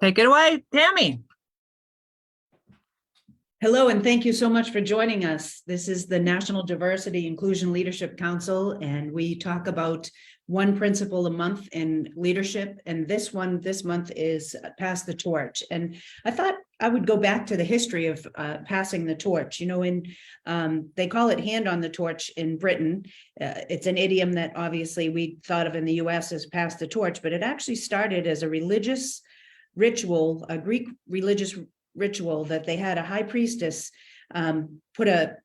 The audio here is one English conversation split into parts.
Take it away, Tami. Hello, and thank you so much for joining us. This is the National Diversity Inclusion Leadership Council, and we talk about one principle a month in leadership. And this month is Pass the Torch. And I thought I would go back to the history of passing the torch. You know, they call it hand on the torch in Britain. It's an idiom that obviously we thought of in the US as pass the torch, but it actually started as a religious ritual, a Greek religious ritual that they had a high priestess put a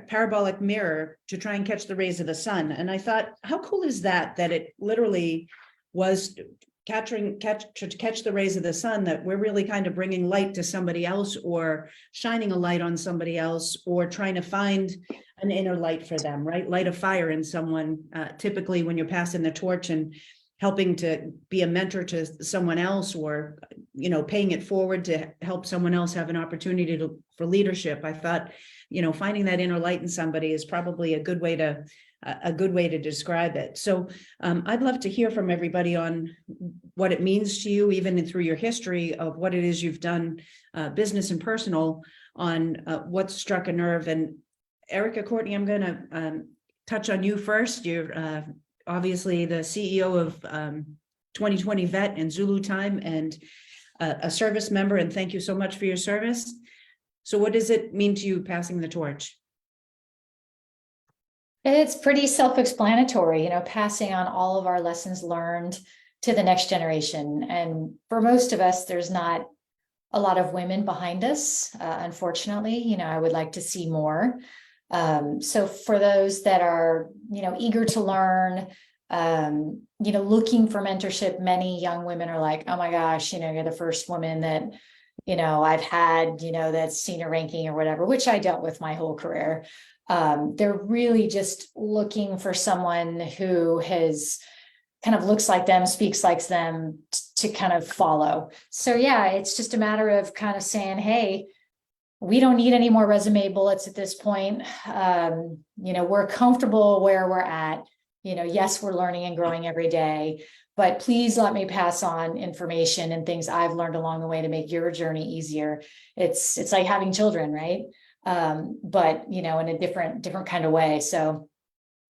parabolic mirror to try and catch the rays of the sun. And I thought, how cool is that it literally was catch the rays of the sun, that we're really kind of bringing light to somebody else, or shining a light on somebody else, or trying to find an inner light for them, right? Light a fire in someone. Typically when you're passing the torch and helping to be a mentor to someone else, or, you know, paying it forward to help someone else have an opportunity for leadership. I thought, you know, finding that inner light in somebody is probably a good way to describe it. So I'd love to hear from everybody on what it means to you, even through your history of what it is you've done, business and personal, on what struck a nerve. And Erica, Courtney, I'm going to touch on you first. You're obviously the CEO of 2020 Vet and Zulu Time, and a service member, and thank you so much for your service. So what does it mean to you, passing the torch? It's pretty self-explanatory, you know, passing on all of our lessons learned to the next generation. And for most of us, there's not a lot of women behind us, unfortunately. You know, I would like to see more. So for those that are, you know, eager to learn, you know, looking for mentorship, many young women are like, oh my gosh, you know, you're the first woman that, you know, I've had, you know, that's senior ranking or whatever, which I dealt with my whole career. They're really just looking for someone who has kind of looks like them, speaks like them, to kind of follow. So yeah, it's just a matter of kind of saying, hey, we don't need any more resume bullets at this point. You know, we're comfortable where we're at. You know, yes, we're learning and growing every day, but please let me pass on information and things I've learned along the way to make your journey easier. It's like having children, right? But you know, in a different kind of way. So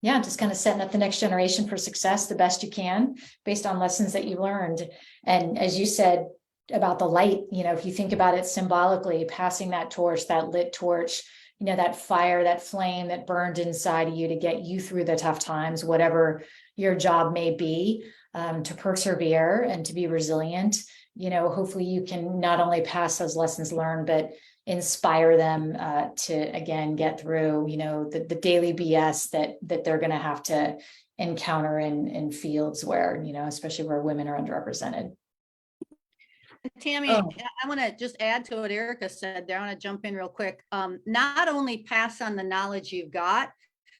yeah, just kind of setting up the next generation for success the best you can based on lessons that you learned. And as you said about the light, you know, if you think about it symbolically, passing that torch, that lit torch, you know, that fire, that flame that burned inside of you to get you through the tough times, whatever your job may be, to persevere and to be resilient. You know, hopefully you can not only pass those lessons learned, but inspire them to, again, get through, you know, the daily BS that they're going to have to encounter in fields where, you know, especially where women are underrepresented. Tami, I want to just add to what Erica said there. I want to jump in real quick. Not only pass on the knowledge you've got,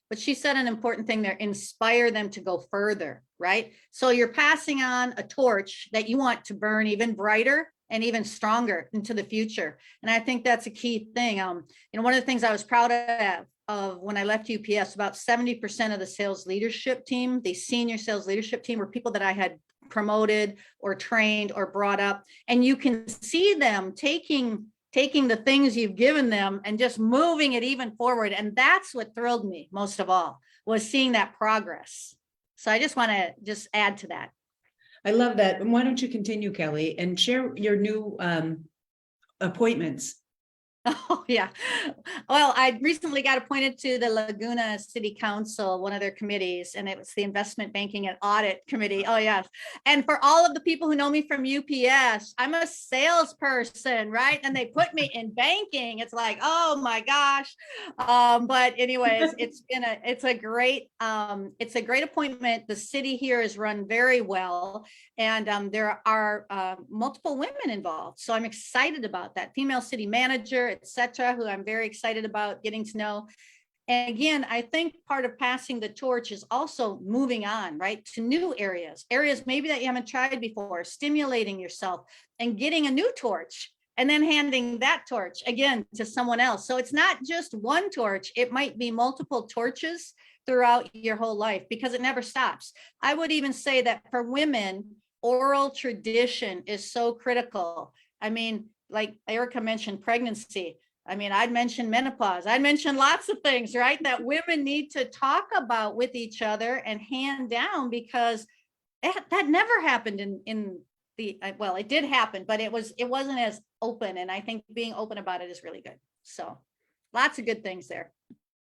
but she said an important thing there, inspire them to go further, right? So you're passing on a torch that you want to burn even brighter and even stronger into the future. And I think that's a key thing. You know, one of the things I was proud of when I left UPS, about 70% of the sales leadership team, the senior sales leadership team, were people that I had promoted or trained or brought up. And you can see them taking the things you've given them and just moving it even forward. And that's what thrilled me most of all, was seeing that progress. So I just want to just add to that. I love that. And why don't you continue, Kelly, and share your new appointments? Oh, yeah. Well, I recently got appointed to the Laguna City Council, one of their committees, and it was the Investment Banking and Audit Committee. Oh, yes. And for all of the people who know me from UPS, I'm a salesperson, right? And they put me in banking. It's like, oh my gosh. But anyways, it's a great appointment. The city here is run very well, and there are multiple women involved. So I'm excited about that. Female city manager, etc., who I'm very excited about getting to know. And again, I think part of passing the torch is also moving on, right, to new areas maybe that you haven't tried before, stimulating yourself and getting a new torch, and then handing that torch again to someone else. So it's not just one torch, it might be multiple torches throughout your whole life, because it never stops. I would even say that for women, oral tradition is so critical. I mean, like Erica mentioned pregnancy. I mean, I'd mentioned menopause. I'd mentioned lots of things, right? That women need to talk about with each other and hand down, because that never happened in the, well, it did happen, but it wasn't as open. And I think being open about it is really good. So lots of good things there.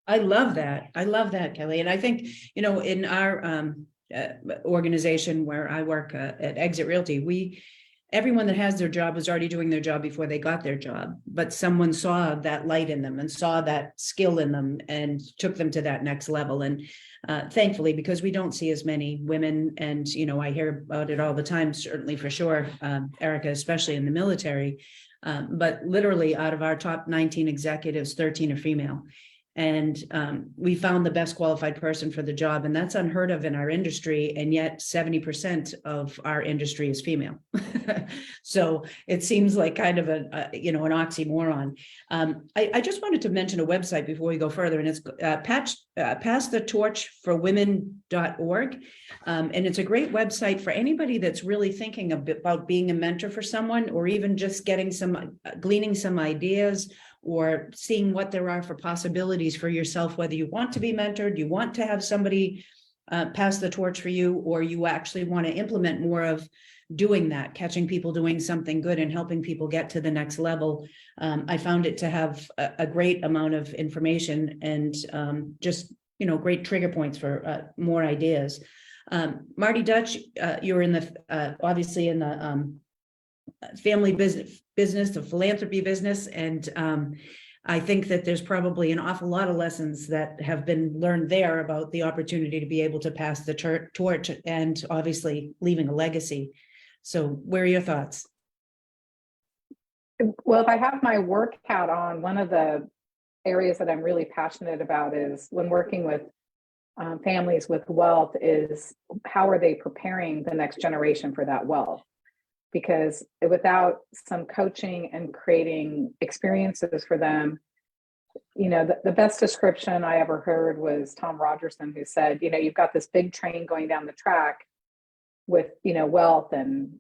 I love that. I love that, Kelly. And I think, you know, in our organization where I work at Exit Realty, everyone that has their job was already doing their job before they got their job, but someone saw that light in them and saw that skill in them and took them to that next level. And thankfully, because we don't see as many women, and, you know, I hear about it all the time, certainly for sure, Erica, especially in the military, but literally out of our top 19 executives, 13 are female. And we found the best qualified person for the job, and that's unheard of in our industry. And yet 70% of our industry is female. So it seems like kind of you know, an oxymoron. I just wanted to mention a website before we go further, and it's passthettorchforwomen.org. And it's a great website for anybody that's really thinking about being a mentor for someone, or even just gleaning some ideas, or seeing what there are for possibilities for yourself, whether you want to be mentored, you want to have somebody pass the torch for you, or you actually want to implement more of doing that, catching people doing something good and helping people get to the next level. I found it to have a great amount of information and just, you know, great trigger points for more ideas. Marty Dutch, you're in the, obviously in the family business, the philanthropy business. And I think that there's probably an awful lot of lessons that have been learned there about the opportunity to be able to pass the torch and obviously leaving a legacy. So where are your thoughts? Well, if I have my work hat on, one of the areas that I'm really passionate about is when working with families with wealth is how are they preparing the next generation for that wealth? Because without some coaching and creating experiences for them, you know, the best description I ever heard was Tom Rogerson, who said, you know, you've got this big train going down the track with, you know, wealth and,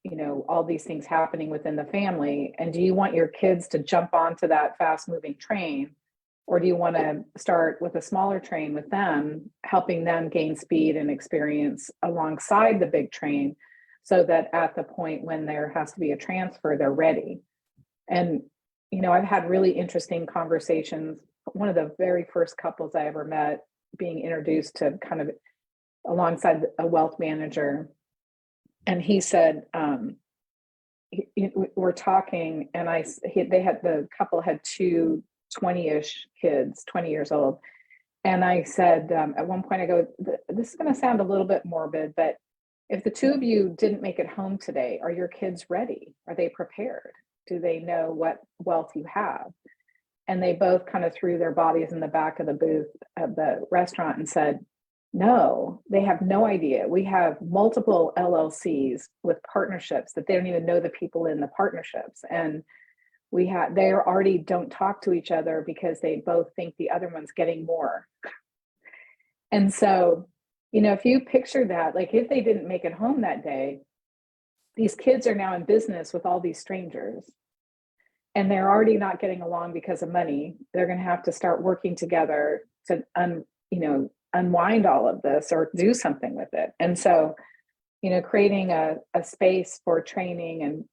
you know, all these things happening within the family. And do you want your kids to jump onto that fast moving train? Or do you want to start with a smaller train with them, helping them gain speed and experience alongside the big train, so that at the point when there has to be a transfer, they're ready? And, you know, I've had really interesting conversations. One of the very first couples I ever met, being introduced to kind of alongside a wealth manager. And he said, we're talking, and the couple had two 20-ish kids, 20 years old. And I said, at one point I go, this is going to sound a little bit morbid, but if the two of you didn't make it home today, are your kids ready? Are they prepared? Do they know what wealth you have? And they both kind of threw their bodies in the back of the booth of the restaurant and said, no, they have no idea. We have multiple LLCs with partnerships that they don't even know the people in the partnerships. And they already don't talk to each other because they both think the other one's getting more. And so, you know, if you picture that, like if they didn't make it home that day, these kids are now in business with all these strangers, and they're already not getting along because of money. They're going to have to start working together to, unwind all of this or do something with it. And so, you know, creating a space for training and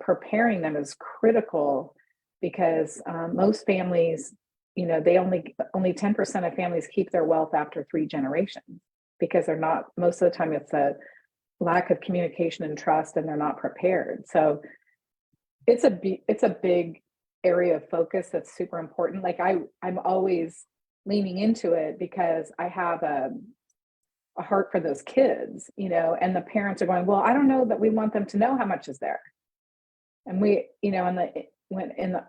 preparing them is critical, because most families, you know, they only 10% of families keep their wealth after 3 generations, because they're not, most of the time it's a lack of communication and trust, and they're not prepared. So it's a big area of focus that's super important. Like I'm always leaning into it because I have a heart for those kids, you know, and the parents are going, well, I don't know that we want them to know how much is there. And we, you know,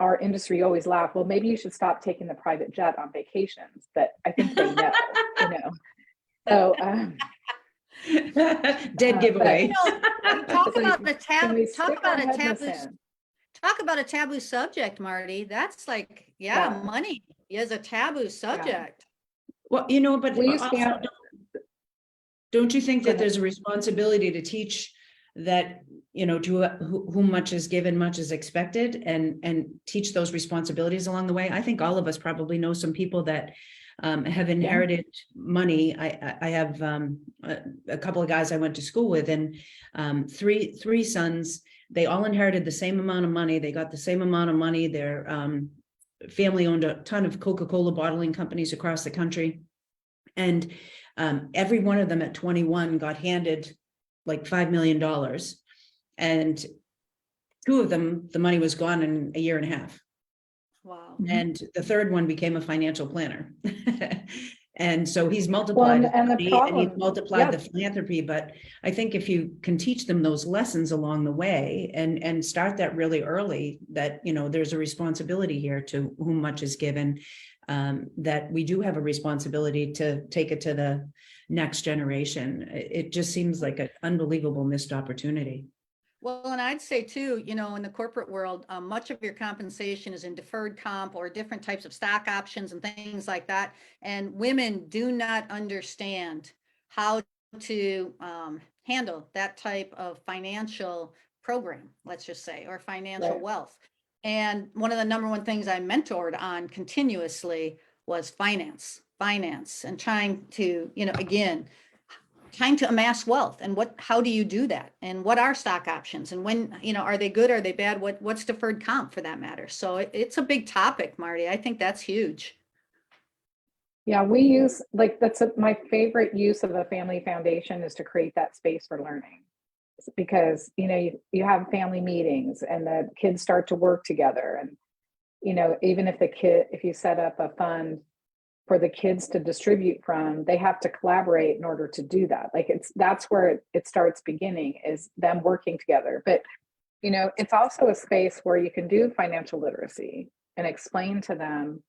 our industry always laugh, well, maybe you should stop taking the private jet on vacations. But I think they know, you know. So dead giveaway. Talk about a taboo subject, Marty. That's like, money is a taboo subject. Well, you know, but also, don't you think that there's a responsibility to teach that, you know, to whom much is given, much is expected, and teach those responsibilities along the way. I think all of us probably know some people that have inherited money. I have a couple of guys I went to school with, and three sons. They all inherited the same amount of money. They got the same amount of money. Their family owned a ton of Coca-Cola bottling companies across the country. And every one of them at 21 got handed like $5 million. And two of them, the money was gone in a year and a half. Wow. And the third one became a financial planner. And so he's multiplied Well, and the he's problem, multiplied yeah. the philanthropy. But I think if you can teach them those lessons along the way and start that really early, that, you know, there's a responsibility here to whom much is given, that we do have a responsibility to take it to the next generation. It just seems like an unbelievable missed opportunity. Well, and I'd say too, you know, in the corporate world, much of your compensation is in deferred comp or different types of stock options and things like that. And women do not understand how to handle that type of financial program, let's just say, or financial Right. wealth. And one of the number one things I mentored on continuously was finance, and trying to, you know, again, trying to amass wealth, and how do you do that, and what are stock options, and when, you know, are they good, are they bad, what's deferred comp for that matter. So it's a big topic, Marty. I think that's huge. Yeah, we use, like, my favorite use of a family foundation is to create that space for learning. Because, you know, you have family meetings and the kids start to work together, and, you know, even if you set up a fund for the kids to distribute from, they have to collaborate in order to do that. Like, that's where it starts beginning, is them working together. But, you know, it's also a space where you can do financial literacy and explain to them,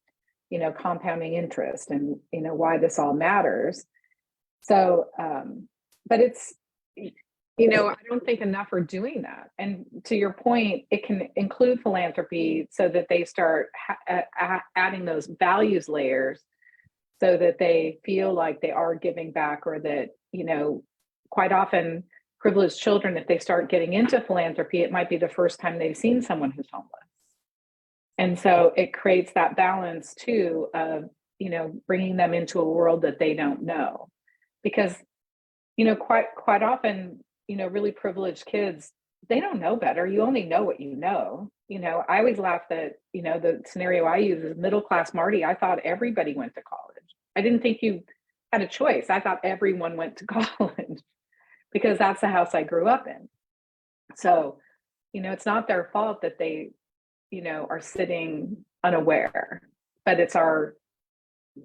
you know, compounding interest and, you know, why this all matters. So, but it's, you know, I don't think enough are doing that. And to your point, it can include philanthropy so that they start adding those values layers, so that they feel like they are giving back, or that, you know, quite often privileged children, if they start getting into philanthropy, it might be the first time they've seen someone who's homeless. And so it creates that balance too of, you know, bringing them into a world that they don't know. Because, you know, quite often, you know, really privileged kids, they don't know better. You only know what you know. You know, I always laugh that, you know, the scenario I use is middle class Marty. I thought everybody went to college. I didn't think you had a choice. I thought everyone went to college because that's the house I grew up in. So, you know, it's not their fault that they, you know, are sitting unaware, but it's our,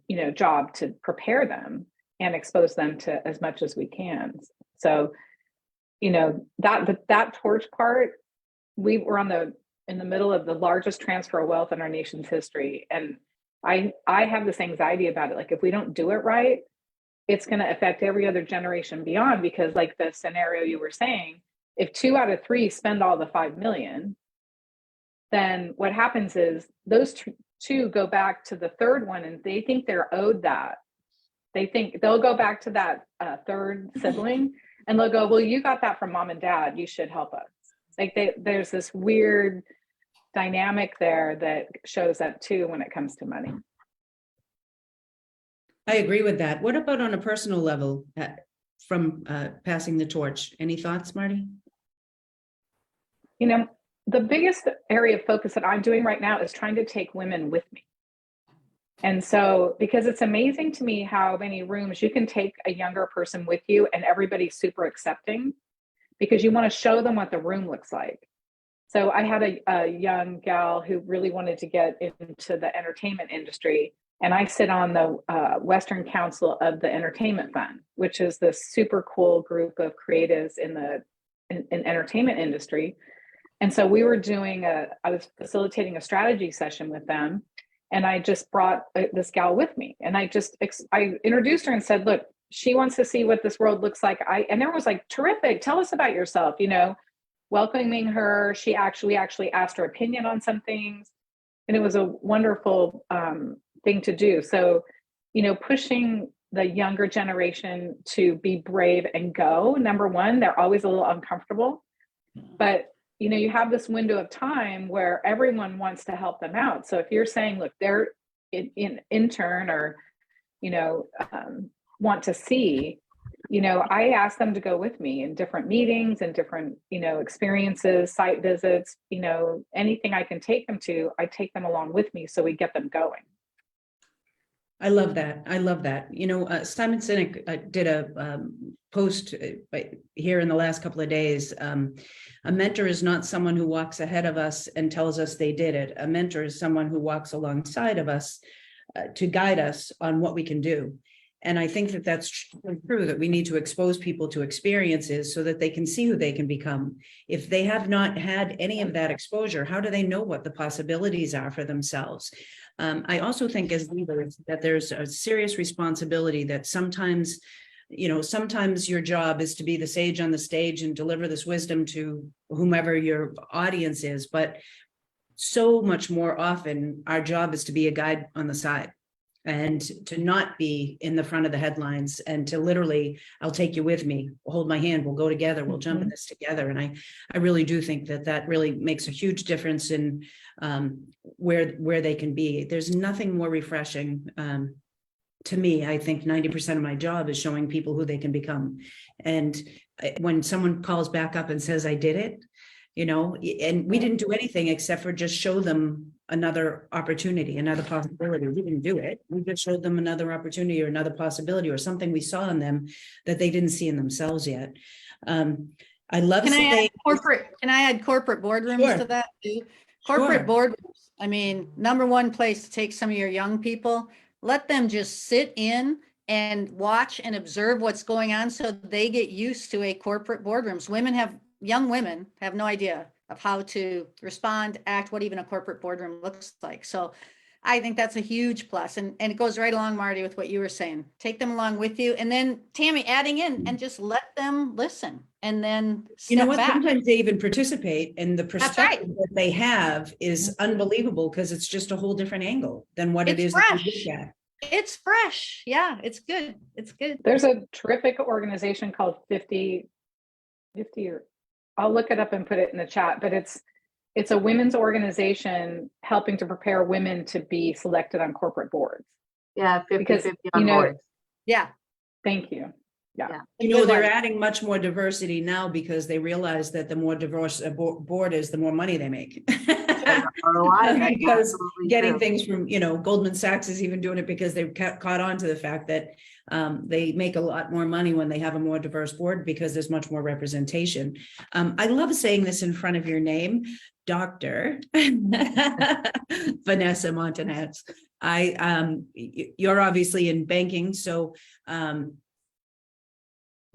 you know, job to prepare them and expose them to as much as we can. So, you know, that torch part, we were in the middle of the largest transfer of wealth in our nation's history. And I have this anxiety about it. Like, if we don't do it right, it's going to affect every other generation beyond, because, like the scenario you were saying, if 2 out of 3 spend all the 5 million, then what happens is those two go back to the third one, and they think they're owed that. They think they'll go back to that third sibling, and they'll go, well, you got that from mom and dad, you should help us. Like, there's this weird dynamic there that shows up too when it comes to money. I agree with that. What about on a personal level, from passing the torch? Any thoughts, Marty? You know, the biggest area of focus that I'm doing right now is trying to take women with me. And so, because it's amazing to me how many rooms you can take a younger person with you and everybody's super accepting, because you want to show them what the room looks like. So I had a young gal who really wanted to get into the entertainment industry. And I sit on the Western Council of the Entertainment Fund, which is this super cool group of creatives in the entertainment industry. And so we were I was facilitating a strategy session with them. And I just brought this gal with me. And I introduced her and said, look, she wants to see what this world looks like. And everyone was like, terrific, tell us about yourself, you know, welcoming her. We actually asked her opinion on some things. And it was a wonderful thing to do. So, you know, pushing the younger generation to be brave and go. Number one, they're always a little uncomfortable, but you have this window of time where everyone wants to help them out. So if you're saying, look, they're in intern or, want to see, I ask them to go with me in different meetings and different, experiences, site visits, anything I can take them to, I take them along with me. So we get them going. I love that. I love that. Simon Sinek did a post here in the last couple of days. A mentor is not someone who walks ahead of us and tells us they did it. A mentor is someone who walks alongside of us to guide us on what we can do. And I think that that's true, that we need to expose people to experiences so that they can see who they can become. If they have not had any of that exposure, how do they know what the possibilities are for themselves? I also think as leaders that there's a serious responsibility that sometimes your job is to be the sage on the stage and deliver this wisdom to whomever your audience is. But so much more often, our job is to be a guide on the side and to not be in the front of the headlines and to literally, I'll take you with me, hold my hand, we'll go together, we'll jump in this together. And I really do think that really makes a huge difference in where they can be. There's nothing more refreshing. To me, I think 90% of my job is showing people who they can become. And when someone calls back up and says, I did it, and we didn't do anything except for just show them another opportunity, another possibility. We didn't do it. We just showed them another opportunity or another possibility or something we saw in them that they didn't see in themselves yet. I love Can I add corporate boardrooms Sure. to that too? Corporate Sure. boardrooms. I mean, number one place to take some of your young people, let them just sit in and watch and observe what's going on so they get used to a corporate boardrooms. Young women have no idea of how to respond, act, what even a corporate boardroom looks like. So I think that's a huge plus. And it goes right along, Marty, with what you were saying. Take them along with you. And then Tami adding in and just let them listen and then step back. Sometimes they even participate, and the That's right. perspective that they have is unbelievable because it's just a whole different angle than what it It's is that fresh. we look at. It's fresh. Yeah, it's good. It's good. There's a terrific organization called 50 or I'll look it up and put it in the chat, but it's a women's organization helping to prepare women to be selected on corporate boards. Yeah, 50-50 Because, on boards. Yeah. Thank you. Yeah. They're adding much more diversity now because they realize that the more diverse a board is, the more money they make. ROI, Because getting things from, Goldman Sachs is even doing it because they've caught on to the fact that they make a lot more money when they have a more diverse board because there's much more representation. I love saying this in front of your name, Dr. Vanessa Montanez. You're obviously in banking, so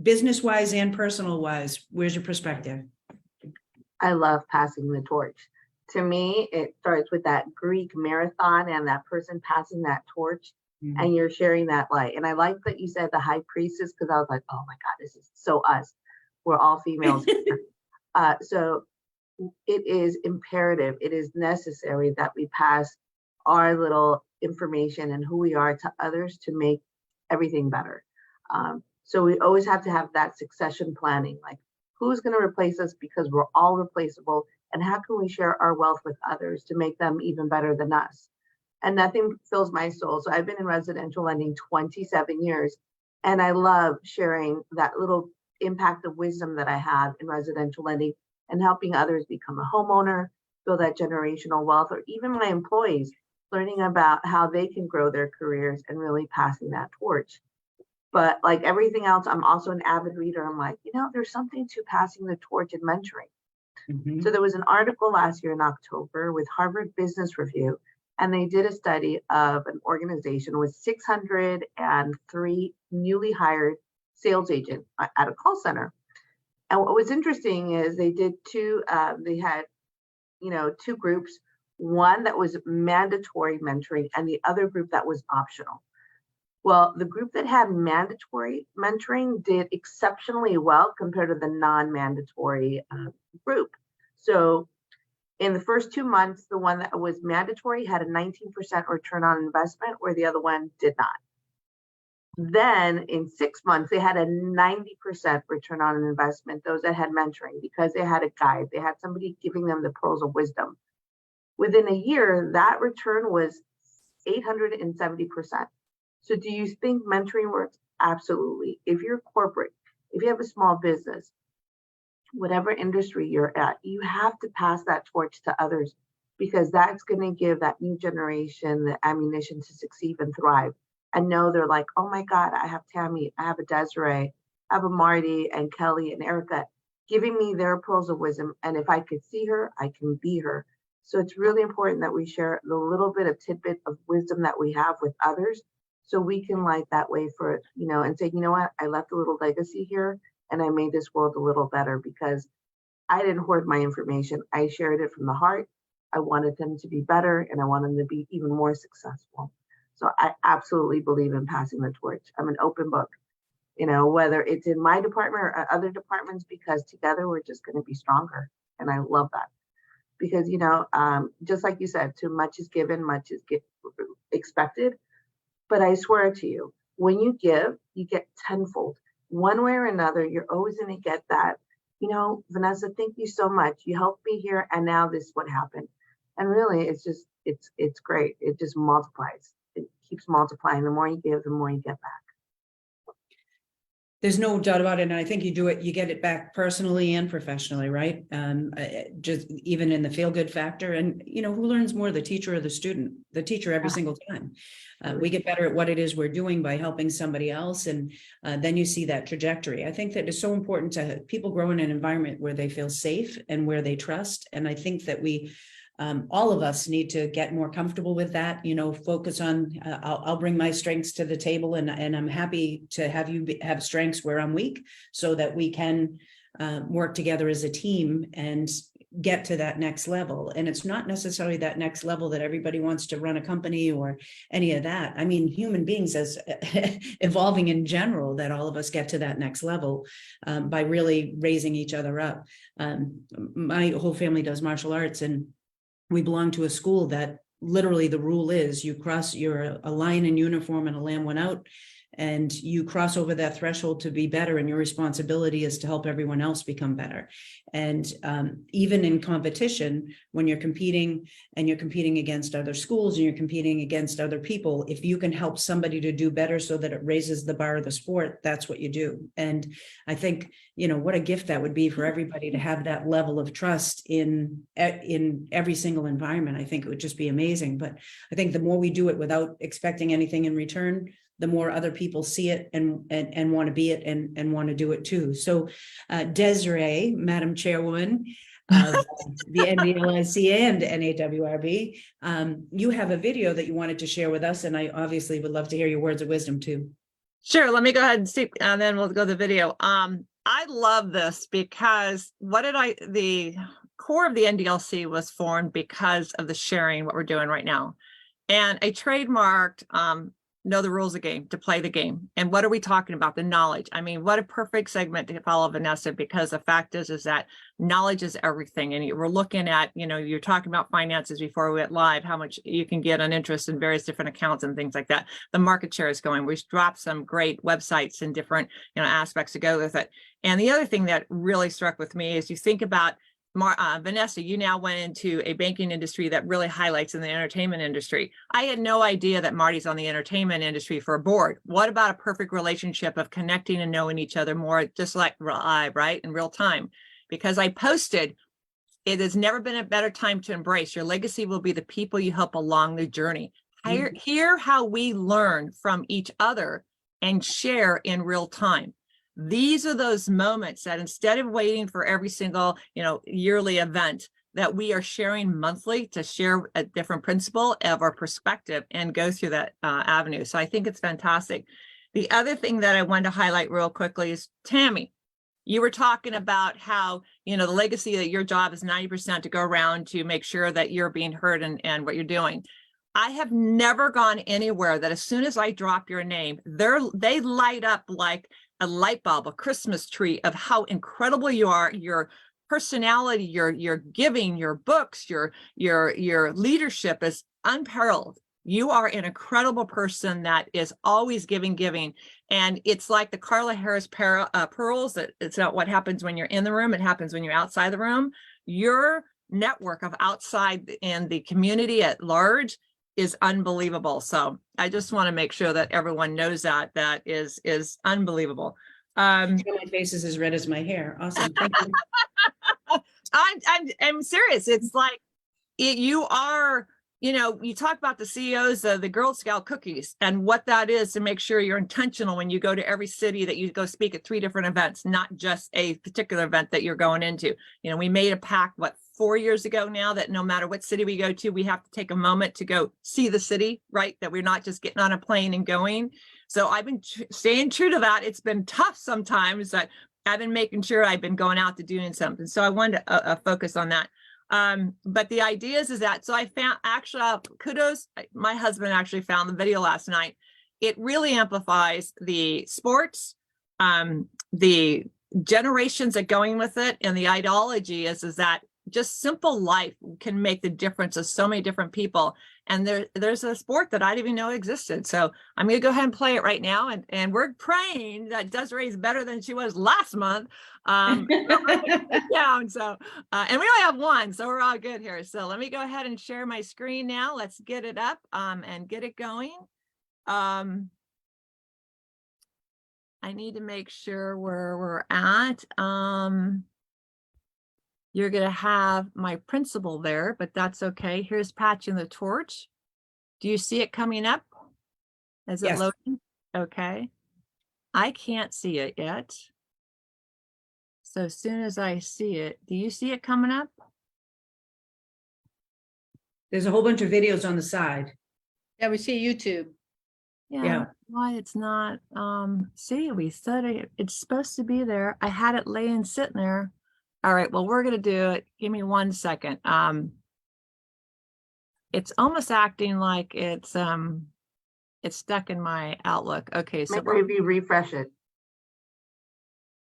business-wise and personal-wise, where's your perspective? I love passing the torch. To me, it starts with that Greek marathon and that person passing that torch, and you're sharing that light. And I like that you said the high priestess, because I was like, oh my God, this is so us. We're all females. So it is imperative, it is necessary that we pass our little information and who we are to others to make everything better. So we always have to have that succession planning, like who's going to replace us, because we're all replaceable, and how can we share our wealth with others to make them even better than us? And nothing fills my soul. So I've been in residential lending 27 years, and I love sharing that little impact of wisdom that I have in residential lending and helping others become a homeowner, build that generational wealth, or even my employees learning about how they can grow their careers and really passing that torch. But like everything else, I'm also an avid reader. I'm like, there's something to passing the torch and mentoring. So there was an article last year in October with Harvard Business Review, and they did a study of an organization with 603 newly hired sales agents at a call center. And what was interesting is they did they had, two groups, one that was mandatory mentoring and the other group that was optional. Well, the group that had mandatory mentoring did exceptionally well compared to the non-mandatory group. So in the first 2 months, the one that was mandatory had a 19% return on investment, where the other one did not. Then in 6 months, they had a 90% return on an investment, those that had mentoring, because they had a guide, they had somebody giving them the pearls of wisdom. Within a year, that return was 870%. So do you think mentoring works? Absolutely. If you're corporate, if you have a small business, whatever industry you're at, you have to pass that torch to others, because that's going to give that new generation the ammunition to succeed and thrive. And know they're like, oh my God, I have Tami, I have a Desiree, I have a Marty and Kelly and Erica giving me their pearls of wisdom. And if I could see her, I can be her. So it's really important that we share the little bit of tidbit of wisdom that we have with others, so we can light that way for, and say, you know what, I left a little legacy here and I made this world a little better, because I didn't hoard my information. I shared it from the heart. I wanted them to be better, and I want them to be even more successful. So I absolutely believe in passing the torch. I'm an open book, whether it's in my department or other departments, because together we're just going to be stronger. And I love that, because, just like you said, too much is given, much is expected. But I swear to you, when you give, you get tenfold. One way or another, you're always going to get that, Vanessa, thank you so much. You helped me here. And now this is what happened. And really, it's great. It just multiplies. It keeps multiplying. The more you give, the more you get back. There's no doubt about it. And I think you get it back personally and professionally, right? Just even in the feel good factor. And, who learns more, the teacher or the student? The teacher every single time. We get better at what it is we're doing by helping somebody else. And then you see that trajectory. I think that it's so important to people grow in an environment where they feel safe and where they trust. And I think that all of us need to get more comfortable with that, focus on, I'll bring my strengths to the table, and I'm happy to have you have strengths where I'm weak, so that we can work together as a team and get to that next level. And it's not necessarily that next level that everybody wants to run a company or any of that. I mean, human beings as evolving in general, that all of us get to that next level by really raising each other up. My whole family does martial arts, and we belong to a school that literally the rule is you're a lion in uniform and a lamb went out, and you cross over that threshold to be better, and your responsibility is to help everyone else become better. And even in competition, when you're competing against other schools and you're competing against other people, if you can help somebody to do better so that it raises the bar of the sport, that's what you do. And I think, what a gift that would be for everybody to have that level of trust in every single environment. I think it would just be amazing. But I think the more we do it without expecting anything in return, the more other people see it and want to be it and want to do it too. So Desiree, Madam Chairwoman of the NDILC and NAWRB, you have a video that you wanted to share with us, and I obviously would love to hear your words of wisdom too. Sure, let me go ahead and see, and then we'll go to the video. I love this because the core of the NDLC was formed because of the sharing, what we're doing right now. And I trademarked know the rules of the game, to play the game. And what are we talking about? The knowledge. I mean, what a perfect segment to follow Vanessa, because the fact is that knowledge is everything. And we're looking at, you're talking about finances before we went live, how much you can get on interest in various different accounts and things like that. The market share is going. We've dropped some great websites and different, aspects to go with it. And the other thing that really struck with me is you think about Vanessa, you now went into a banking industry that really highlights in the entertainment industry. I had no idea that Marty's on the entertainment industry for a board. What about a perfect relationship of connecting and knowing each other more, just like live, right, in real time? Because I posted, it has never been a better time to embrace. Your legacy will be the people you help along the journey. Hear how we learn from each other and share in real time. These are those moments that instead of waiting for every single, yearly event, that we are sharing monthly to share a different principle of our perspective and go through that avenue. So I think it's fantastic. The other thing that I wanted to highlight real quickly is Tami. You were talking about how, the legacy that your job is 90% to go around to make sure that you're being heard and what you're doing. I have never gone anywhere that as soon as I drop your name, they light up like a light bulb, a Christmas tree of how incredible you are, your personality, your giving, your books, your leadership is unparalleled. You are an incredible person that is always giving. And it's like the Carla Harris pearls, that it's not what happens when you're in the room, it happens when you're outside the room. Your network of outside and the community at large is unbelievable. So I just want to make sure that everyone knows that is unbelievable. My face is as red as my hair. Awesome. Thank you. I'm serious. It's like you are, you talk about the CEOs of the Girl Scout cookies and what that is, to make sure you're intentional when you go to every city, that you go speak at 3 different events, not just a particular event that you're going into. We made a pact, 4 years ago now, that no matter what city we go to, we have to take a moment to go see the city, right? That we're not just getting on a plane and going. So I've been staying true to that. It's been tough sometimes, but I've been making sure I've been going out to doing something. So I wanted to focus on that. But the idea is that, so I found, actually, kudos, my husband actually found the video last night. It really amplifies the sports, the generations that going with it, and the ideology is that just simple life can make the difference of so many different people. And there's a sport that I didn't even know existed. So I'm going to go ahead and play it right now. And we're praying that Desiree is better than she was last month. Down. So, and we only have one, so we're all good here. So let me go ahead and share my screen now. Let's get it up and get it going. I need to make sure where we're at. You're going to have my principal there, but that's okay. Here's Patching the Torch. Do you see it coming up? Is it loading? Okay. I can't see it yet. So as soon as I see it, do you see it coming up? There's a whole bunch of videos on the side. Yeah, we see YouTube. Yeah. Why it's not, see, we said it's supposed to be there. I had it laying sitting there. All right, well, we're going to do it. Give me 1 second. It's almost acting like it's stuck in my Outlook. Okay, so maybe you refresh it.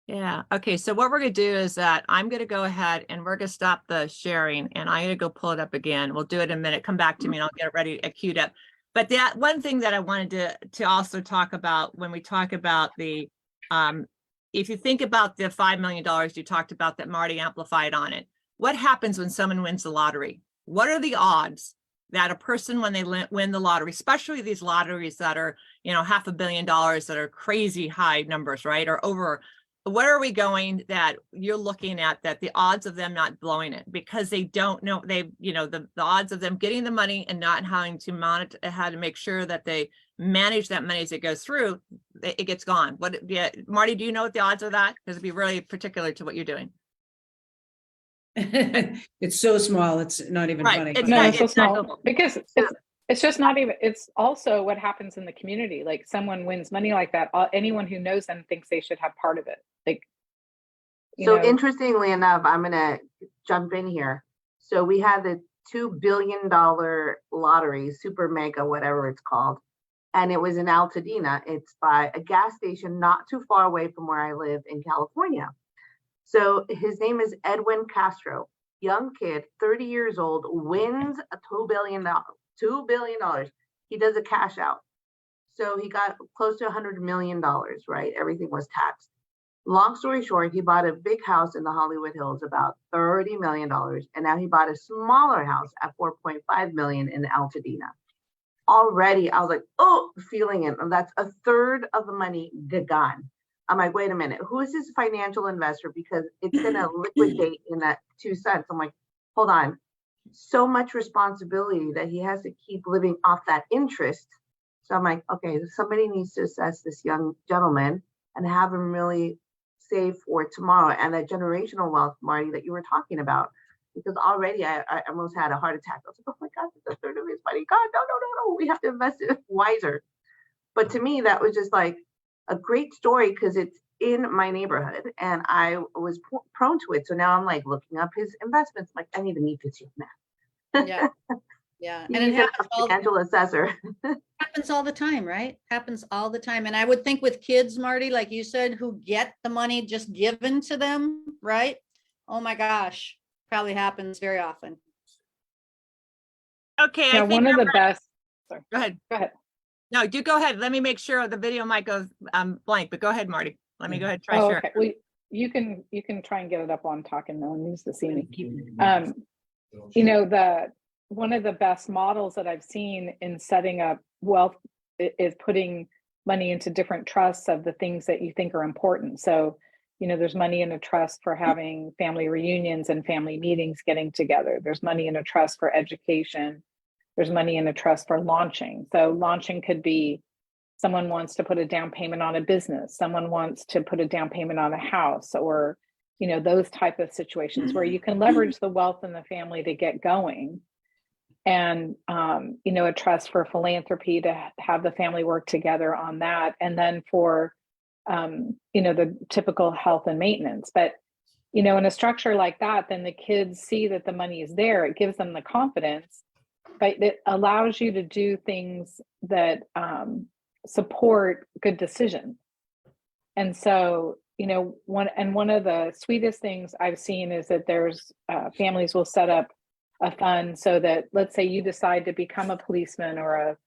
Yeah. Okay, so what we're going to do is that I'm going to go ahead and we're going to stop the sharing, and I'm going to go pull it up again. We'll do it in a minute. Come back to me and I'll get it ready, queued up. But that one thing that I wanted to also talk about when we talk about the if you think about the $5 million you talked about that Marty amplified on it, what happens when someone wins the lottery? What are the odds that a person, when they win the lottery, especially these lotteries that are, $500 million, that are crazy high numbers, right? Or over, where are we going that you're looking at that the odds of them not blowing it, because they don't know, the odds of them getting the money and not having to monitor, how to make sure that they manage that money as it goes through, it gets gone. Marty, do you know what the odds of that? Because it'd be really particular to what you're doing. It's so small, it's not even funny. It's so small because it's just not even, it's also what happens in the community. Like someone wins money like that, anyone who knows them thinks they should have part of it. Like, so interestingly enough, I'm going to jump in here. So we had the $2 billion lottery, super mega, whatever it's called. And it was in Altadena. It's by a gas station not too far away from where I live in California. So his name is Edwin Castro, young kid, 30 years old, wins a $2 billion. He does a cash out. So he got close to $100 million, right? Everything was taxed. Long story short, he bought a big house in the Hollywood Hills, about $30 million. And now he bought a smaller house at $4.5 million in Altadena. Already, I was like, oh, feeling it. And that's a third of the money gone. I'm like, wait a minute, who is this financial investor? Because it's going to liquidate in that 2 cents. I'm like, hold on. So much responsibility that he has to keep living off that interest. So I'm like, okay, somebody needs to assess this young gentleman and have him really save for tomorrow and that generational wealth, Marty, that you were talking about. Because already I almost had a heart attack. I was like, oh my God, it's a third of his money. God, no. We have to invest it wiser. But to me, that was just like a great story because it's in my neighborhood and I was prone to it. So now I'm like looking up his investments. Like, I need to meet this young man. Yeah. And it happens financial assessor. Happens all the time, right? Happens all the time. And I would think with kids, Marty, like you said, who get the money just given to them, right? Oh my gosh. Probably happens very often. Okay. Yeah, one of the best. sorry. Go ahead. Go ahead. No, you go ahead. Let me make sure the video might go blank, but go ahead, Marty. Let me go ahead and try Oh, share. okay. Well, you can try and get it up on talking. No one needs to see me. You know, one of the best models that I've seen in setting up wealth is putting money into different trusts of the things that you think are important. So, you know, there's money in a trust for having family reunions and family meetings getting together. There's money in a trust for education. There's money in a trust for launching. So launching could be someone wants to put a down payment on a business. Someone wants to put a down payment on a house, or, you know, those type of situations where you can leverage the wealth in the family to get going. And, you know, a trust for philanthropy to have the family work together on that. And then for, you know, the typical health and maintenance. But, you know, in a structure like that, then the kids see that the money is there. It gives them the confidence, but it allows you to do things that support good decisions. And so, you know, one of the sweetest things I've seen is that there's families will set up a fund so that, let's say you decide to become a policeman or a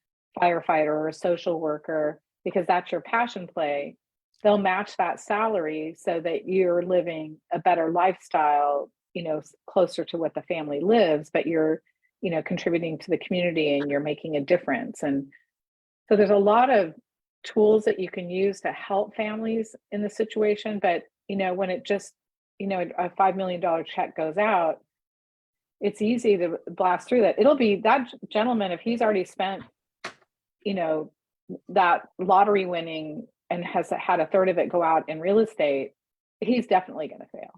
firefighter or a social worker because that's your passion play. They'll match that salary so that you're living a better lifestyle, you know, closer to what the family lives, but you're, you know, contributing to the community and you're making a difference. And so there's a lot of tools that you can use to help families in the situation. But, you know, when it just, you know, a $5 million check goes out, it's easy to blast through that. It'll be that gentleman, if he's already spent, you know, that lottery winning and has had a third of it go out in real estate, he's definitely going to fail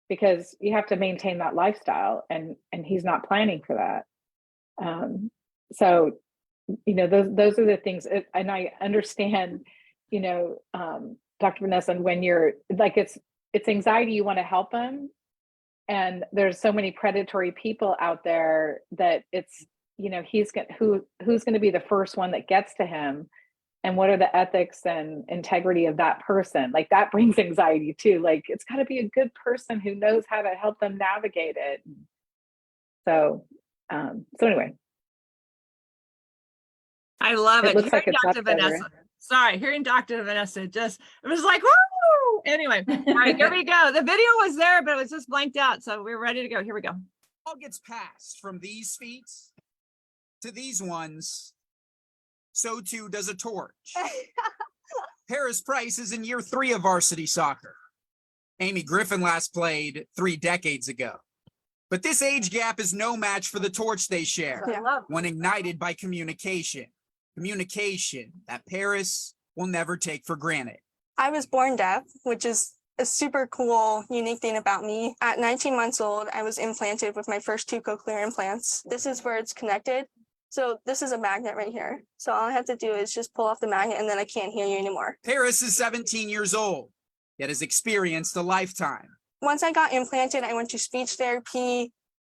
because you have to maintain that lifestyle, and he's not planning for that. So, you know, those are the things, and I understand, you know, Dr. Vanessa, and when you're like, it's anxiety, you want to help them. And there's so many predatory people out there that it's, you know, who's going to be the first one that gets to him, and what are the ethics and integrity of that person? Like that brings anxiety too. Like it's got to be a good person who knows how to help them navigate it. So anyway. I love it. Looks like Hearing it's Dr. up there. Vanessa. Sorry, hearing Dr. Vanessa it was like, woo! Anyway, all right, here we go. The video was there, but it was just blanked out. So we're ready to go. Here we go. All gets passed from these feet to these ones. So too does a torch. Paris Price is in year 3 of varsity soccer. Amy Griffin last played 3 decades ago. But this age gap is no match for the torch they share, when ignited by communication. Communication that Paris will never take for granted. I was born deaf, which is a super cool, unique thing about me. At 19 months old, I was implanted with my first 2 cochlear implants. This is where it's connected. So this is a magnet right here. So all I have to do is just pull off the magnet and then I can't hear you anymore. Paris is 17 years old, yet has experienced a lifetime. Once I got implanted, I went to speech therapy,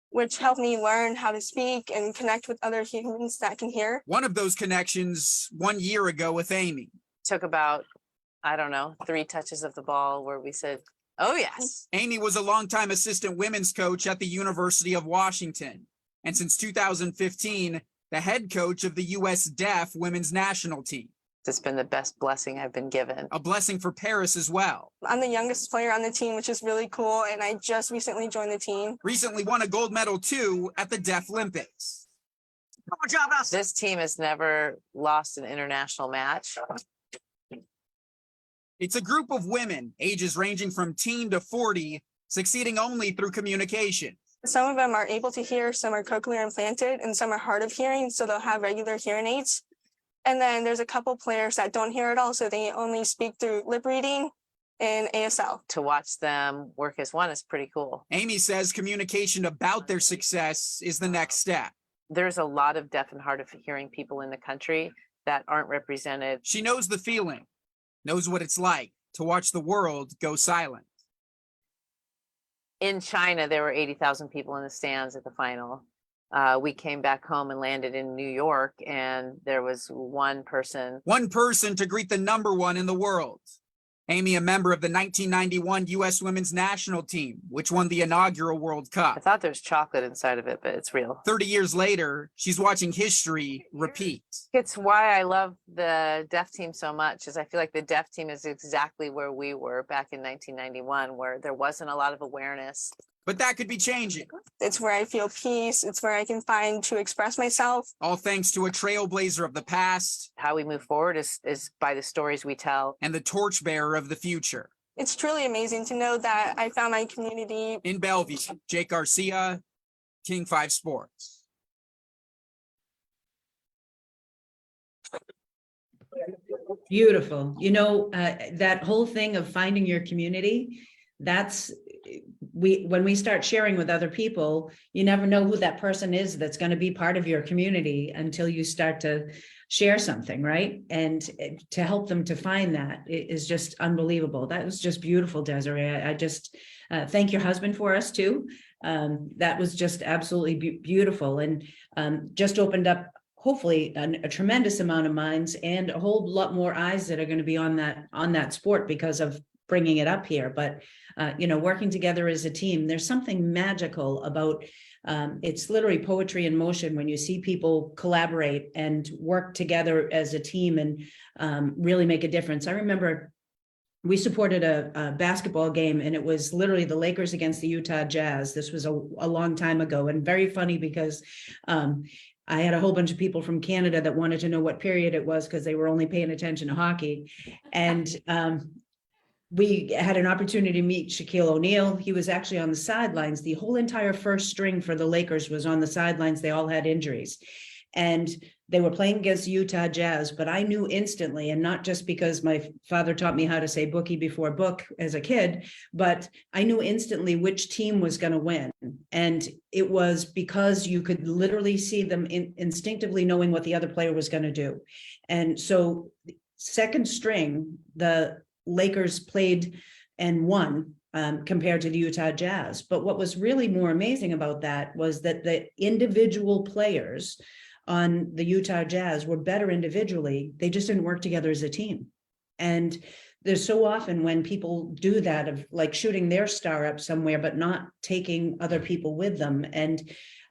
which helped me learn how to speak and connect with other humans that can hear. One of those connections 1 year ago with Amy. Took about, I don't know, 3 touches of the ball where we said, oh yes. Amy was a longtime assistant women's coach at the University of Washington, and since 2015, the head coach of the U.S. Deaf women's national team. It's been the best blessing I've been given. A blessing for Paris as well. I'm the youngest player on the team, which is really cool, and I just recently joined the team. Recently won a gold medal too at the Deaf Olympics. Good job, us. This team has never lost an international match. It's a group of women, ages ranging from teen to 40, succeeding only through communication. Some of them are able to hear, some are cochlear implanted, and some are hard of hearing, so they'll have regular hearing aids. And then there's a couple players that don't hear at all, so they only speak through lip reading and ASL. To watch them work as one is pretty cool. Amy says communication about their success is the next step. There's a lot of deaf and hard of hearing people in the country that aren't represented. She knows the feeling, knows what it's like to watch the world go silent. In China, there were 80,000 people in the stands at the final. We came back home and landed in New York, and there was one person. One person to greet the #1 in the world. Amy, a member of the 1991 U.S. Women's National Team, which won the inaugural World I Cup. thought there's chocolate inside of it, but it's real. 30 years later, she's watching history repeat. It's why I love the deaf team so much, is I feel like the deaf team is exactly where we were back in 1991, where there wasn't a lot of awareness. But that could be changing. It's where I feel peace. It's where I can find to express myself. All thanks to a trailblazer of the past How we move forward is by the stories we tell. and the torchbearer of the future. It's truly amazing to know that I found my community. In Bellevue, Jake Garcia, King 5 Sports. Beautiful. You know, that whole thing of finding your community, that's when we start sharing with other people, you never know who that person is that's going to be part of your community until you start to share something, right? And to help them to find that is just unbelievable. That was just beautiful, Desiree. I just thank your husband for us too. That was just absolutely beautiful, and just opened up hopefully a tremendous amount of minds and a whole lot more eyes that are going to be on that sport because of bringing it up here. But you know, working together as a team, there's something magical about it's literally poetry in motion when you see people collaborate and work together as a team and really make a difference. I remember we supported a basketball game, and it was literally the Lakers against the Utah Jazz. This was a long time ago, and very funny because I had a whole bunch of people from Canada that wanted to know what period it was because they were only paying attention to hockey. And we had an opportunity to meet Shaquille O'Neal. He was actually on the sidelines. The whole entire first string for the Lakers was on the sidelines. They all had injuries. And they were playing against the Utah Jazz, but I knew instantly, and not just because my father taught me how to say bookie before book as a kid, but I knew instantly which team was going to win. And it was because you could literally see them instinctively knowing what the other player was going to do. And so second string, the Lakers played and won compared to the Utah Jazz. But what was really more amazing about that was that the individual players on the Utah Jazz were better individually. They just didn't work together as a team. And there's so often when people do that, of like shooting their star up somewhere, but not taking other people with them. And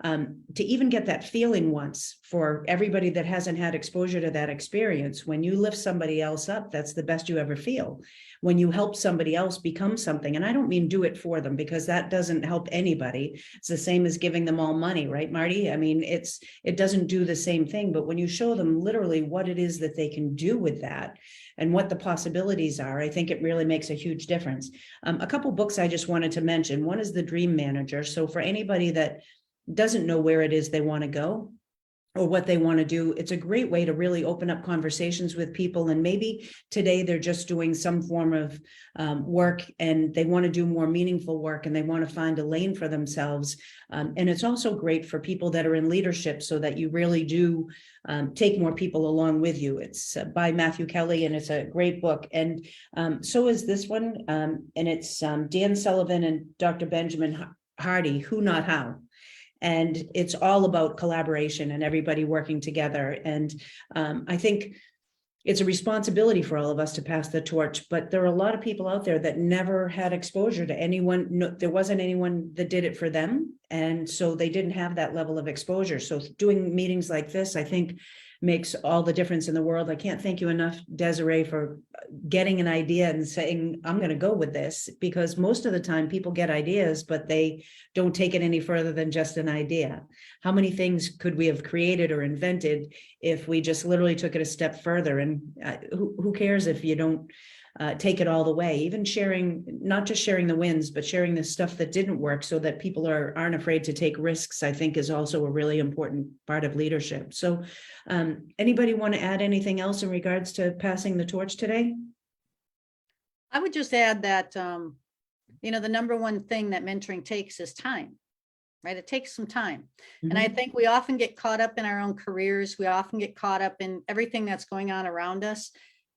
to even get that feeling once, for everybody that hasn't had exposure to that experience, when you lift somebody else up, that's the best you ever feel. When you help somebody else become something, and I don't mean do it for them, because that doesn't help anybody. It's the same as giving them all money, right, Marty? I mean, it doesn't do the same thing, but when you show them literally what it is that they can do with that and what the possibilities are, I think it really makes a huge difference. A couple books I just wanted to mention. One is The Dream Manager. So for anybody that doesn't know where it is they want to go or what they want to do, it's a great way to really open up conversations with people. And maybe today they're just doing some form of work and they want to do more meaningful work and they want to find a lane for themselves. And it's also great for people that are in leadership, so that you really do take more people along with you. It's by Matthew Kelly, and it's a great book. And so is this one. And it's Dan Sullivan and Dr. Benjamin Hardy, Who Not How. And it's all about collaboration and everybody working together. And I think it's a responsibility for all of us to pass the torch, but there are a lot of people out there that never had exposure to anyone. No, there wasn't anyone that did it for them. And so they didn't have that level of exposure. So doing meetings like this, I think, makes all the difference in the world. I can't thank you enough, Desiree, for getting an idea and saying, I'm going to go with this, because most of the time people get ideas, but they don't take it any further than just an idea. How many things could we have created or invented if we just literally took it a step further? And who cares if you don't take it all the way? Even sharing, not just sharing the wins, but sharing the stuff that didn't work, so that people aren't afraid to take risks, I think is also a really important part of leadership. So anybody want to add anything else in regards to passing the torch today? I would just add that, you know, the number one thing that mentoring takes is time, right? It takes some time. And I think we often get caught up in our own careers. We often get caught up in everything that's going on around us.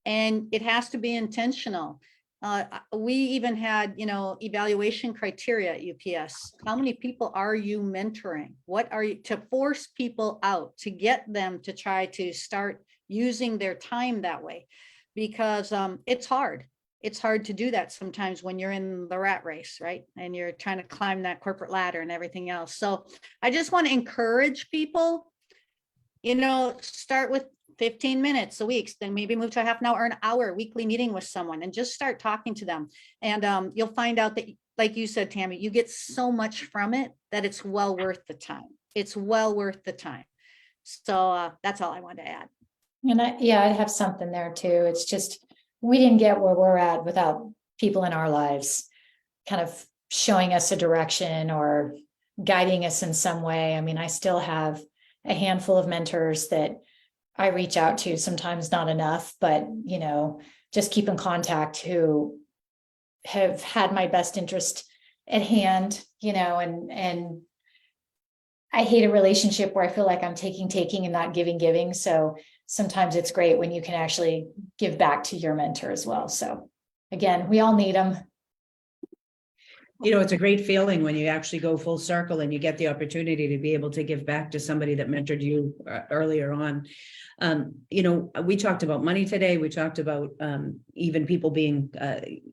And it has to be intentional. We even had, you know, evaluation criteria at UPS. How many people are you mentoring? What are you, to force people out, to get them to try to start using their time that way? Because it's hard. it's hard to do that sometimes when you're in the rat race, right? And you're trying to climb that corporate ladder and everything else. So I just want to encourage people, start with 15 minutes a week, then maybe move to a half an hour or an hour weekly meeting with someone and just start talking to them. And you'll find out that, like you said, Tami, you get so much from it that it's well worth the time. It's well worth the time. So that's all I wanted to add. And I have something there too. It's just, we didn't get where we're at without people in our lives kind of showing us a direction or guiding us in some way. I mean, I still have a handful of mentors that I reach out to, sometimes not enough, but, just keep in contact, who have had my best interest at hand, and I hate a relationship where I feel like I'm taking and not giving. So sometimes it's great when you can actually give back to your mentor as well. So again, we all need them. It's a great feeling when you actually go full circle and you get the opportunity to be able to give back to somebody that mentored you earlier on. We talked about money today. We talked about even people being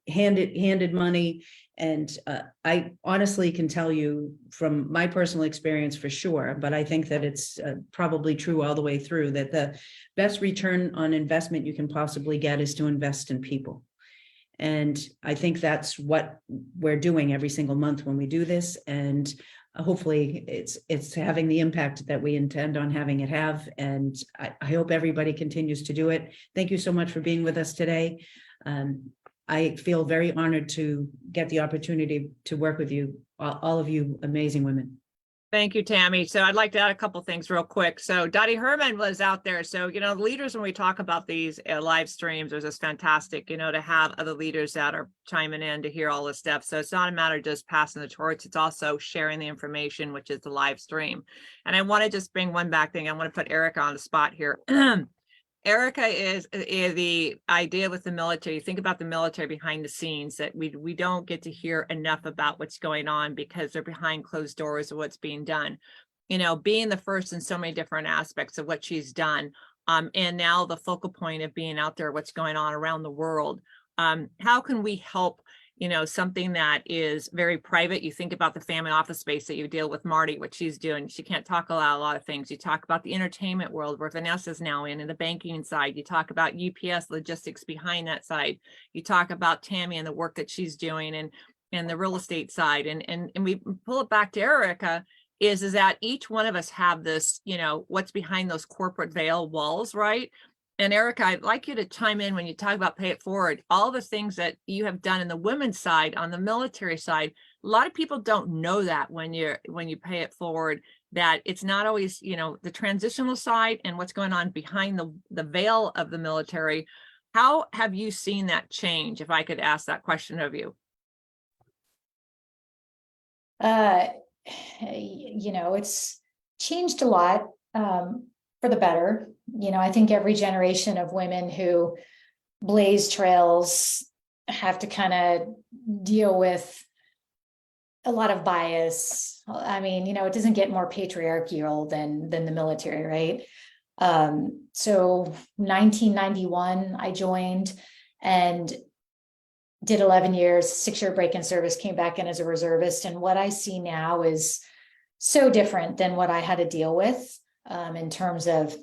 handed money. And I honestly can tell you from my personal experience for sure, but I think that it's probably true all the way through, that the best return on investment you can possibly get is to invest in people. And I think that's what we're doing every single month when we do this. And hopefully it's having the impact that we intend on having it have. And I hope everybody continues to do it. Thank you so much for being with us today. I feel very honored to get the opportunity to work with you, all of you amazing women. Thank you, Tami. So I'd like to add a couple things real quick. So Dottie Herman was out there. So, leaders, when we talk about these live streams, there's this fantastic, to have other leaders that are chiming in to hear all this stuff. So it's not a matter of just passing the torch. It's also sharing the information, which is the live stream. And I want to just bring one back thing. I want to put Erica on the spot here. Erica is the idea with the military. You think about the military behind the scenes, that we don't get to hear enough about what's going on because they're behind closed doors of what's being done. Being the first in so many different aspects of what she's done, and now the focal point of being out there, what's going on around the world. How can we help? Something that is very private. You think about the family office space that you deal with Marty, what she's doing. She can't talk about a lot of things. You talk about the entertainment world where Vanessa's now in the banking side. You talk about UPS logistics behind that side. You talk about Tami and the work that she's doing and the real estate side. And we pull it back to Erica is that each one of us have this, what's behind those corporate veil walls, right? And Erica, I'd like you to chime in when you talk about Pay It Forward, all the things that you have done in the women's side, on the military side. A lot of people don't know that when you pay it forward, that it's not always, the transitional side and what's going on behind the veil of the military. How have you seen that change? If I could ask that question of you. It's changed a lot. For the better. I think every generation of women who blaze trails have to kind of deal with a lot of bias. I mean, it doesn't get more patriarchal than the military, right? So 1991, I joined and did 11 years, 6-year break in service, came back in as a reservist. And what I see now is so different than what I had to deal with. In terms of,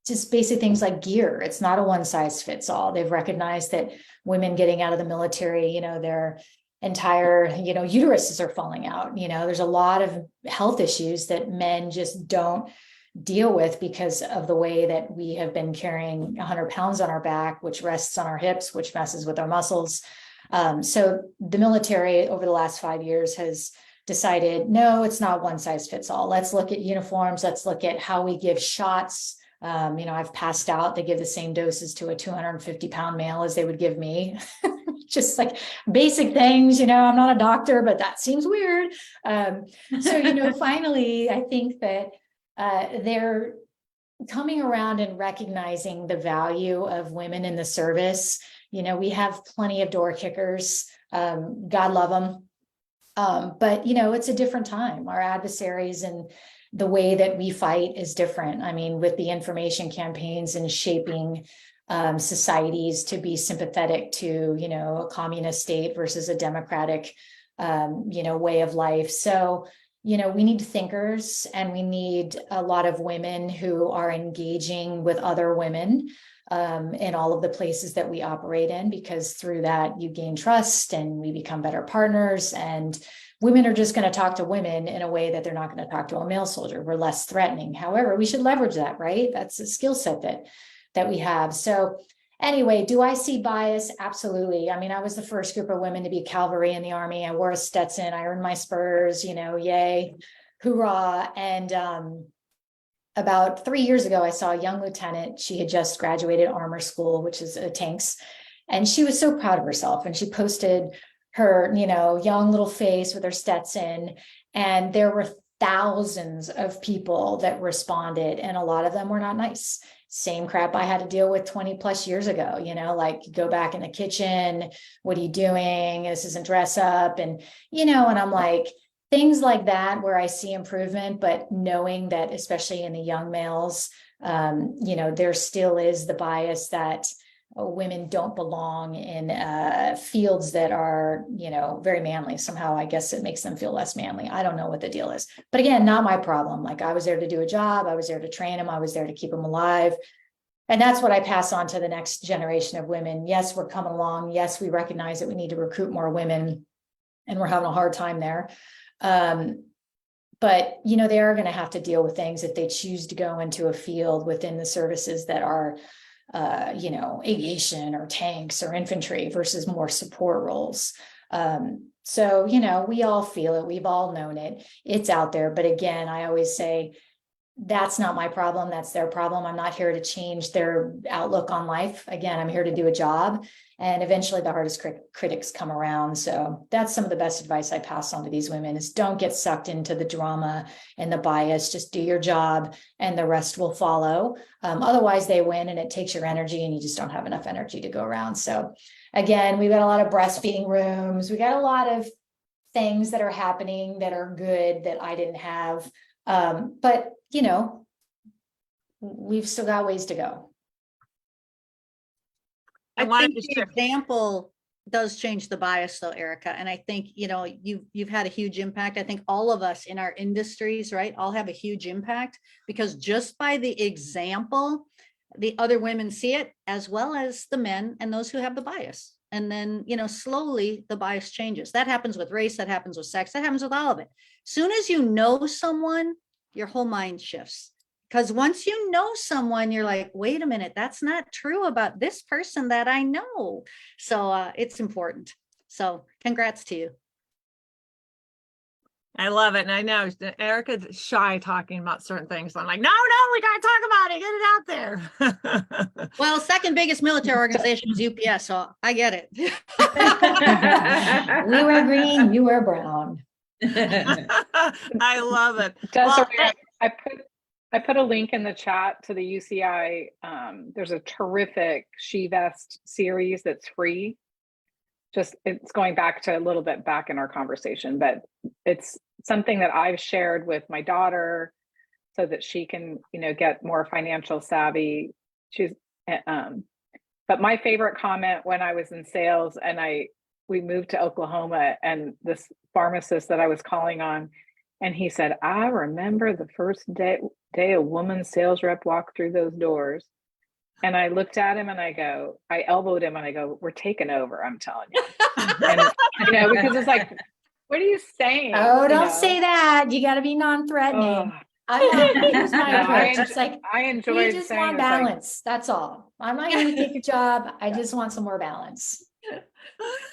just basic things like gear. It's not a one size fits all. They've recognized that women getting out of the military, their entire, uteruses are falling out. There's a lot of health issues that men just don't deal with because of the way that we have been carrying 100 pounds on our back, which rests on our hips, which messes with our muscles. So the military over the last 5 years has decided, no, it's not one size fits all. Let's look at uniforms. Let's look at how we give shots. I've passed out. They give the same doses to a 250-pound male as they would give me. Just like basic things, I'm not a doctor, but that seems weird. So, finally, I think that they're coming around and recognizing the value of women in the service. We have plenty of door kickers. God love them. But, it's a different time. Our adversaries and the way that we fight is different. I mean, with the information campaigns and shaping societies to be sympathetic to, you know, a communist state versus a democratic, you know, way of life. So, you know, we need thinkers, and we need a lot of women who are engaging with other women in all of the places that we operate in, because through that you gain trust and we become better partners, and women are just going to talk to women in a way that they're not going to talk to a male soldier. We're less threatening. However, we should leverage that, right? That's a skill set that we have. So anyway, do I see bias? Absolutely. I mean, I was the first group of women to be cavalry in the Army. I wore a Stetson, I earned my spurs, you know, yay, hoorah. And about 3 years ago, I saw a young lieutenant. She had just graduated armor school, which is tanks. And she was so proud of herself. And she posted her, you know, young little face with her Stetson. And there were thousands of people that responded, and a lot of them were not nice. Same crap I had to deal with 20 plus years ago, you know, like go back in the kitchen. What are you doing? This isn't dress up. And, you know, and I'm like, things like that where I see improvement, but knowing that, especially in the young males, you know, there still is the bias that women don't belong in fields that are, you know, very manly. Somehow, I guess it makes them feel less manly. I don't know what the deal is. But again, not my problem. Like, I was there to do a job. I was there to train them. I was there to keep them alive. And that's what I pass on to the next generation of women. Yes, we're coming along. Yes, we recognize that we need to recruit more women, and we're having a hard time there. But, you know, they are going to have to deal with things if they choose to go into a field within the services that are, you know, aviation or tanks or infantry versus more support roles. So, you know, we all feel it. We've all known it. It's out there. But again, I always say, that's not my problem. That's their problem. I'm not here to change their outlook on life. Again, I'm here to do a job, and eventually the hardest critics come around. So that's some of the best advice I pass on to these women is don't get sucked into the drama and the bias. Just do your job and the rest will follow. Otherwise they win, and it takes your energy, and you just don't have enough energy to go around. So again, we've got a lot of breastfeeding rooms. We got a lot of things that are happening that are good that I didn't have. But, you know, we've still got ways to go. I wanted think to the share- example does change the bias though, Erica. And I think, you know, you've had a huge impact. I think all of us in our industries, right, all have a huge impact, because just by the example, the other women see it, as well as the men and those who have the bias. And then, you know, slowly the bias changes. That happens with race, that happens with sex, that happens with all of it. Soon as you know someone, your whole mind shifts. Because once you know someone, you're like, wait a minute, that's not true about this person that I know. So it's important. So congrats to you. I love it. And I know Erica's shy talking about certain things. I'm like, no, we got to talk about it. Get it out there. Well, second biggest military organization is UPS, so I get it. We wear green, you wear brown. I love it. Desiree, Well, I put a link in the chat to the UCI. There's a terrific She Vest series that's free. Just, it's going back to a little bit back in our conversation, but it's something that I've shared with my daughter so that she can, you know, get more financial savvy. But my favorite comment when I was in sales and we moved to Oklahoma, and this pharmacist that I was calling on, and he said, I remember the first day a woman sales rep walked through those doors. And I looked at him and I elbowed him and I go, we're taking over, I'm telling you. And, you know, because it's like, what are you saying? Oh, You don't know? say that. You got to be non-threatening. Oh, Here's my no, approach. It's like, I we enjoyed just saying want it's like, balance. That's all. I'm not here to take a job. I just want some more balance.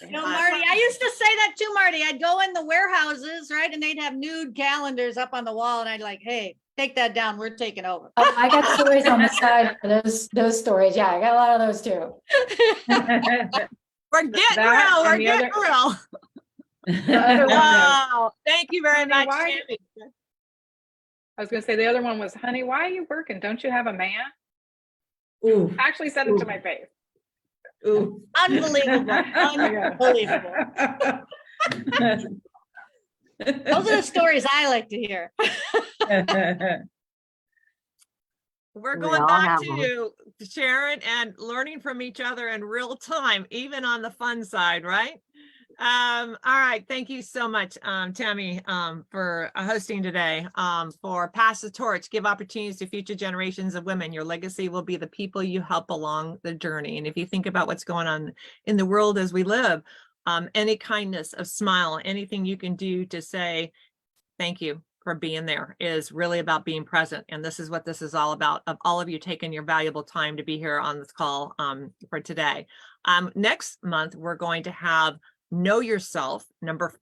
No, Marty, I used to say that too, Marty. I'd go in the warehouses, right? And they'd have nude calendars up on the wall. And I'd like, hey, take that down. We're taking over. Oh, I got stories on the side for those stories. Yeah, I got a lot of those too. we're getting That real. We're and the getting real. the other one was, Wow. Thank you very Honey, much, why- Tammy. I was going to say the other one was, honey, why are you working? Don't you have a man? Ooh, I actually said it to my face. ooh. Unbelievable. Unbelievable. Those are the stories I like to hear. We're We going all back have to them. you, Sharon, and learning from each other in real time, even on the fun side, right? All right. Thank you so much, Tami, for hosting today. For Pass the Torch, give opportunities to future generations of women. Your legacy will be the people you help along the journey. And if you think about what's going on in the world as we live, any kindness, a smile, anything you can do to say thank you for being there is really about being present. And this is what this is all about, of all of you taking your valuable time to be here on this call for today. Next month, we're going to have know yourself,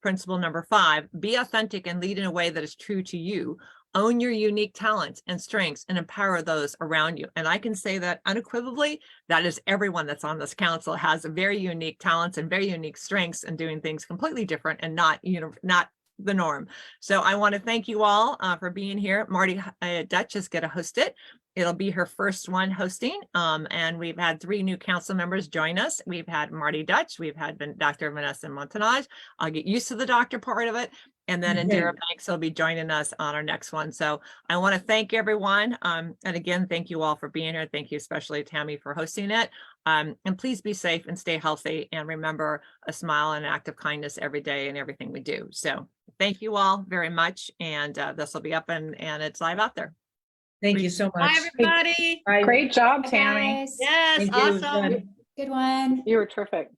principle number 5, be authentic and lead in a way that is true to you. Own your unique talents and strengths and empower those around you. And I can say that unequivocally, that is everyone that's on this council has very unique talents and very unique strengths and doing things completely different and not the norm. So I want to thank you all for being here. Marty Dutch is going to host it. It'll be her first one hosting. And we've had 3 new council members join us. We've had Marty Dutch. We've had Dr. Vanessa Montanage. I'll get used to the doctor part of it. And then Indira Banks will be joining us on our next one. So I want to thank everyone. And again, thank you all for being here. Thank you, especially Tami, for hosting it. And please be safe and stay healthy. And remember, a smile and an act of kindness every day in everything we do. So thank you all very much. And this will be up and it's live out there. Thank you so much. Bye, everybody. Bye. Great job, Bye, Tammy. guys. Yes, Thank you. awesome. Done. Good one. You were terrific.